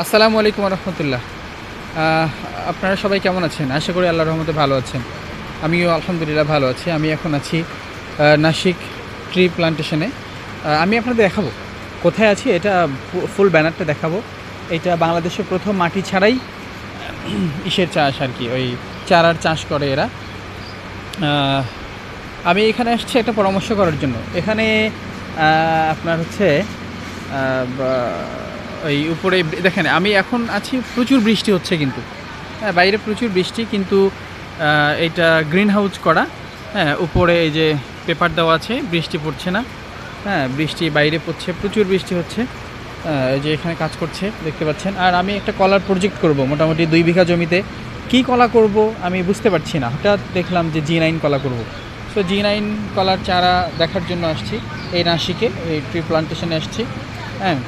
আসসালামু আলাইকুম রহমতুল্লাহ। আপনারা সবাই কেমন আছেন? আশা করি আল্লাহর রহমতে ভালো আছেন। আমিও আলহামদুলিল্লাহ ভালো আছি। আমি এখন আছি নাসিক ট্রি প্লান্টেশনে। আমি আপনাদের দেখাবো কোথায় আছি, এটা ফুল ব্যানারটা দেখাবো। এটা বাংলাদেশের প্রথম মাটি ছাড়াই ইসের চাষ আর কি, ওই চারার চাষ করে এরা। আমি এখানে আসছি একটা পরামর্শ করার জন্য। এখানে আপনার হচ্ছে ওই উপরে দেখেন, আমি এখন আছি, প্রচুর বৃষ্টি হচ্ছে কিন্তু, হ্যাঁ বাইরে প্রচুর বৃষ্টি, কিন্তু এইটা গ্রিন হাউস করা। হ্যাঁ, উপরে এই যে পেপার দেওয়া আছে, বৃষ্টি পড়ছে না। হ্যাঁ, বৃষ্টি বাইরে পড়ছে, প্রচুর বৃষ্টি হচ্ছে। এই যে এখানে কাজ করছে দেখতে পাচ্ছেন। আর আমি একটা কলার প্রজেক্ট করব, মোটামুটি 2 বিঘা জমিতে। কি কলা করব আমি বুঝতে পারছি না, হঠাৎ দেখলাম যে G9 কলা করব। সো G9 কলার চারা দেখার জন্য আসছি এই নাসিকে, এই ট্রি প্লান্টেশনে আসছি। হ্যাঁ,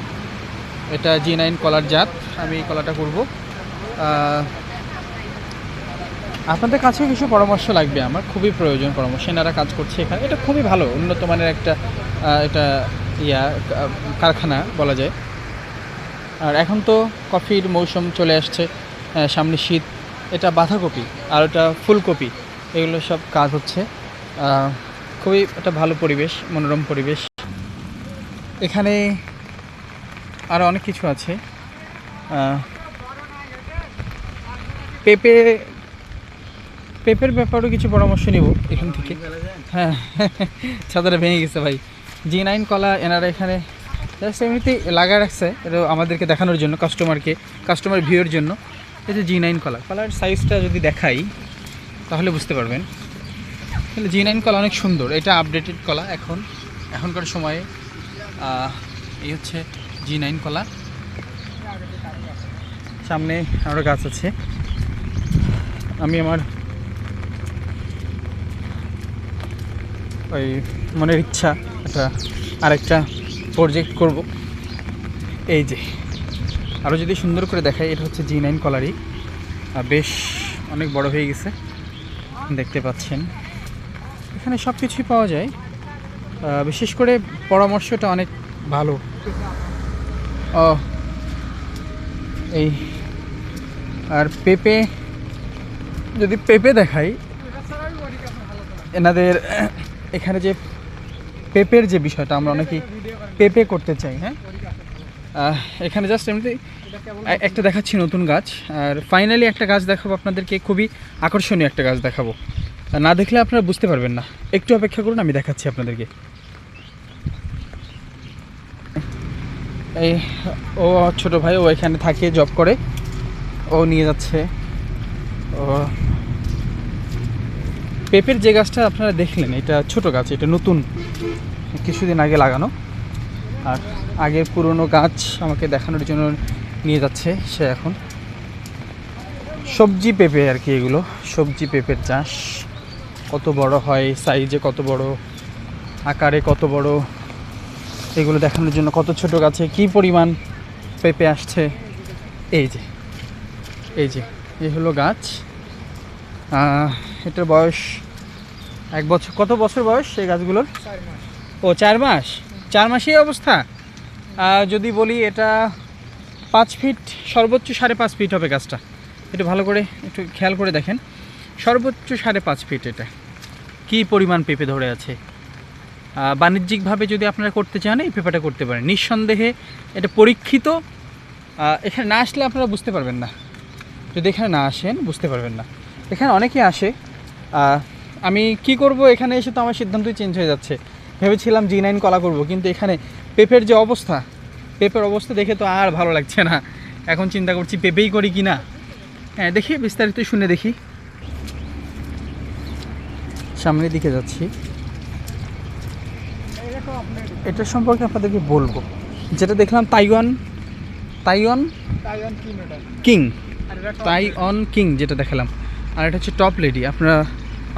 এটা G9 কলার জাত, আমি এই কলাটা করব। আপনাদের কাছেও কিছু পরামর্শ লাগবে, আমার খুবই প্রয়োজন পরামর্শ। এনারা কাজ করছে এখানে, এটা খুবই ভালো, উন্নত মানের একটা এটা কারখানা বলা যায়। আর এখন তো কফির মৌসুম চলে আসছে, সামনে শীত। এটা বাঁধাকপি আর এটা ফুলকপি, এগুলো সব কাজ হচ্ছে। খুবই একটা ভালো পরিবেশ, মনোরম পরিবেশ। এখানে আরও অনেক কিছু আছে। পেঁপের ব্যাপারেও কিছু পরামর্শ নিব এখান থেকে। হ্যাঁ, ছাতাটা ভেঙে গেছে ভাই। G9 কলা এনারা এখানে জাস্ট এমনিতেই লাগা রাখছে, এটা আমাদেরকে দেখানোর জন্য, কাস্টমার ভিউয়ের জন্য। এই যে G9 কলার সাইজটা যদি দেখাই তাহলে বুঝতে পারবেন। তাহলে G9 কলা অনেক সুন্দর, এটা আপডেটেড কলা এখনকার সময়ে। এই হচ্ছে G9 কলা। সামনে আরও গাছ আছে। আমি আমার ওই মনের ইচ্ছা আরেকটা প্রজেক্ট করব। এই যে আরও যদি সুন্দর করে দেখাই, এটা হচ্ছে G9 কলারই, বেশ অনেক বড় হয়ে গেছে দেখতে পাচ্ছেন। এখানে সব কিছুই পাওয়া যায়, বিশেষ করে পরামর্শটা অনেক ভালো। এই আর যদি পেঁপে দেখাই, এনাদের এখানে যে পেঁপের যে বিষয়টা, আমরা অনেকেই পেঁপে করতে চাই। হ্যাঁ, এখানে জাস্ট এমনি একটা দেখাচ্ছি নতুন গাছ, আর ফাইনালি একটা গাছ দেখাবো আপনাদেরকে, খুবই আকর্ষণীয় একটা গাছ দেখাবো। না দেখলে আপনারা বুঝতে পারবেন না, একটু অপেক্ষা করুন, আমি দেখাচ্ছি আপনাদেরকে। এই ও ছোট ভাই, ও এখানে থাকে, জব করে, ও নিয়ে যাচ্ছে। ও পেঁপের যে গাছটা আপনারা দেখলেন, এটা ছোট গাছ, এটা নতুন, কিছুদিন আগে লাগানো। আর আগের পুরনো গাছ আমাকে দেখানোর জন্য নিয়ে যাচ্ছে সে। এখন সবজি পেঁপে আর কি, এগুলো সবজি পেঁপের চাষ। কত বড় হয়, সাইজে কত বড়, আকারে কত বড়, এগুলো দেখানোর জন্য। কত ছোট গাছে কি পরিমাণ পেঁপে আসছে। এই যে এই হলো গাছ। এটার বয়স 1 বছর। কত বছর বয়স এই গাছগুলোর? 4 মাস। 4 মাসেই অবস্থা। যদি বলি এটা 5 ফিট, সর্বোচ্চ 5.5 ফিট হবে গাছটা। একটু ভালো করে একটু খেয়াল করে দেখেন, সর্বোচ্চ 5.5 ফিট। এটা কি পরিমাণ পেঁপে ধরে আছে। বাণিজ্যিকভাবে যদি আপনারা করতে চান, এই পেঁপেটা করতে পারেন নিঃসন্দেহে। এটা পরীক্ষিত। এখানে না আসলে আপনারা বুঝতে পারবেন না, যদি এখানে না আসেন বুঝতে পারবেন না। এখানে অনেকেই আসে, আমি কি করব, এখানে এসে তো আমার সিদ্ধান্তই চেঞ্জ হয়ে যাচ্ছে। ভেবেছিলাম G9 কলা করব, কিন্তু এখানে পেঁপের যে অবস্থা, পেঁপের অবস্থা দেখে তো আর ভালো লাগছে না। এখন চিন্তা করছি পেঁপেই করি কি না। হ্যাঁ, দেখি বিস্তারিত শুনে দেখি। সামনের দিকে যাচ্ছি, এটা সম্পর্কে আপনাদেরকে বলবো। যেটা দেখলাম তাইওয়ান কিং যেটা দেখালাম। আর এটা হচ্ছে টপ লেডি, আপনারা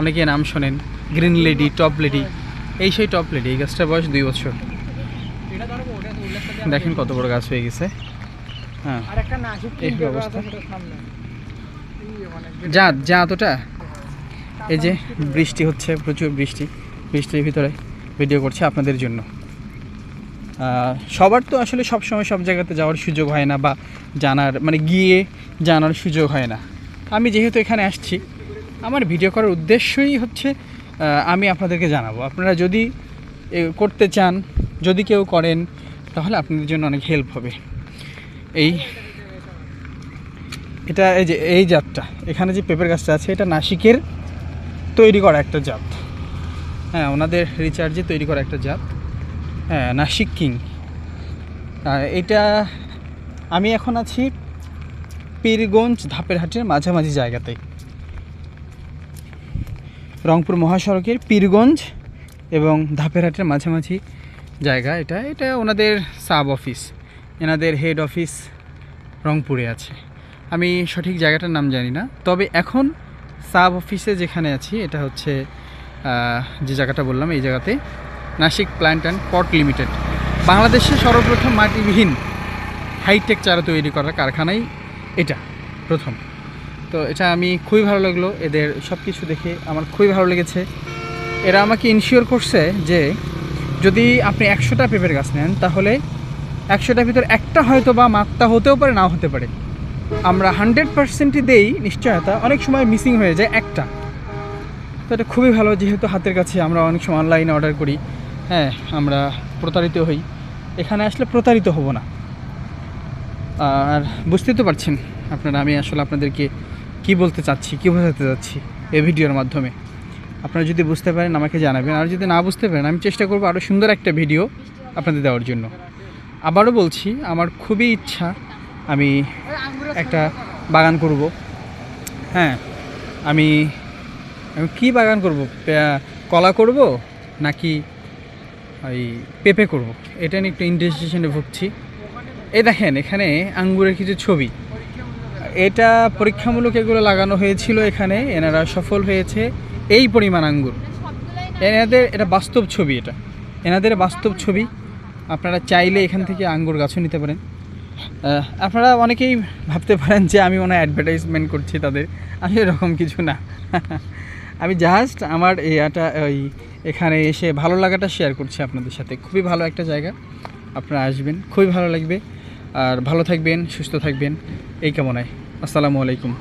অনেকে নাম শোনেন, গ্রিন লেডি, টপ লেডি, এই সেই টপ লেডি। এই গাছটার বয়স 2 বছর। দেখেন কত বড় গাছ হয়ে গেছে। হ্যাঁ, এই অবস্থা। জাত ওটা। এই যে বৃষ্টি হচ্ছে, প্রচুর বৃষ্টির ভিতরে ভিডিও করছে আপনাদের জন্য। সবার তো আসলে সবসময় সব জায়গাতে যাওয়ার সুযোগ হয় না, বা জানার মানে গিয়ে জানার সুযোগ হয় না। আমি যেহেতু এখানে আসছি, আমার ভিডিও করার উদ্দেশ্যই হচ্ছে আমি আপনাদেরকে জানাবো। আপনারা যদি করতে চান, যদি কেউ করেন, তাহলে আপনাদের জন্য অনেক হেল্প হবে। এটা এই যে এই জাতটা, এখানে যে পেঁপের গাছটা আছে, এটা নাসিকের তৈরি করা একটা জাত। হ্যাঁ, ওনাদের রিচার্জে তৈরি করা একটা জাত। হ্যাঁ, নাসিক কিং। এটা আমি এখন আছি পীরগঞ্জ ধাপের হাটের মাঝামাঝি জায়গাতে, রংপুর মহাসড়কের পীরগঞ্জ এবং ধাপের হাটের মাঝামাঝি জায়গা। এটা ওনাদের সাব অফিস, এনাদের হেড অফিস রংপুরে আছে। আমি সঠিক জায়গাটার নাম জানি না, তবে এখন সাব অফিসে যেখানে আছি, এটা হচ্ছে যে জায়গাটা বললাম, এই জায়গাতে Nashik plant and pot limited, বাংলাদেশে সর্বপ্রথম মাটিবিহীন হাইটেক চারা তৈরি করার কারখানাই এটা প্রথম। তো এটা আমি খুবই ভালো লাগলো, এদের সব কিছু দেখে আমার খুবই ভালো লেগেছে। এরা আমাকে ইনশিওর করছে যে যদি আপনি 100টা পেঁপের গাছ নেন, তাহলে 100টার ভিতর একটা হয়তো বা মাত্রা হতেও পারে, নাও হতে পারে। আমরা 100%ই দেই নিশ্চয়তা, অনেক সময় মিসিং হয়ে যায় একটা। তো এটা খুবই ভালো, যেহেতু হাতের কাছে। আমরা অনেক সময় অনলাইনে অর্ডার করি, হ্যাঁ, আমরা প্রতারিত হই। এখানে আসলে প্রতারিত হব না। আর বুঝতেই তো পারছেন আপনারা, আমি আসলে আপনাদেরকে কি বলতে চাচ্ছি, কী বোঝাতে চাচ্ছি এই ভিডিওর মাধ্যমে। আপনারা যদি বুঝতে পারেন আমাকে জানাবেন, আর যদি না বুঝতে পারেন আমি চেষ্টা করবো আরও সুন্দর একটা ভিডিও আপনাদের দেওয়ার জন্য। আবারও বলছি, আমার খুবই ইচ্ছা আমি একটা বাগান করব। হ্যাঁ, আমি কি বাগান করব, কলা করব নাকি ওই পেঁপে করব, এটা নিয়ে একটু ইন্টারেস্টেশনে ভুগছি। এই দেখেন এখানে আঙ্গুরের কিছু ছবি, এটা পরীক্ষামূলক এগুলো লাগানো হয়েছিল এখানে, এনারা সফল হয়েছে। এই পরিমাণ আঙ্গুর এনাদের, এটা বাস্তব ছবি, এটা এনাদের বাস্তব ছবি। আপনারা চাইলে এখান থেকে আঙ্গুর গাছও নিতে পারেন। আপনারা অনেকেই ভাবতে পারেন যে আমি মনে হয় অ্যাডভার্টাইজমেন্ট করছি তাদের, আমি এরকম কিছু না। আমি জাস্ট আমার ওই এখানে এসে ভালো লাগাটা শেয়ার করছি আপনাদের সাথে। খুবই ভালো একটা জায়গা, আপনারা আসবেন, খুবই ভালো লাগবে। আর ভালো থাকবেন, সুস্থ থাকবেন, এই কামনায়। আসসালামু আলাইকুম।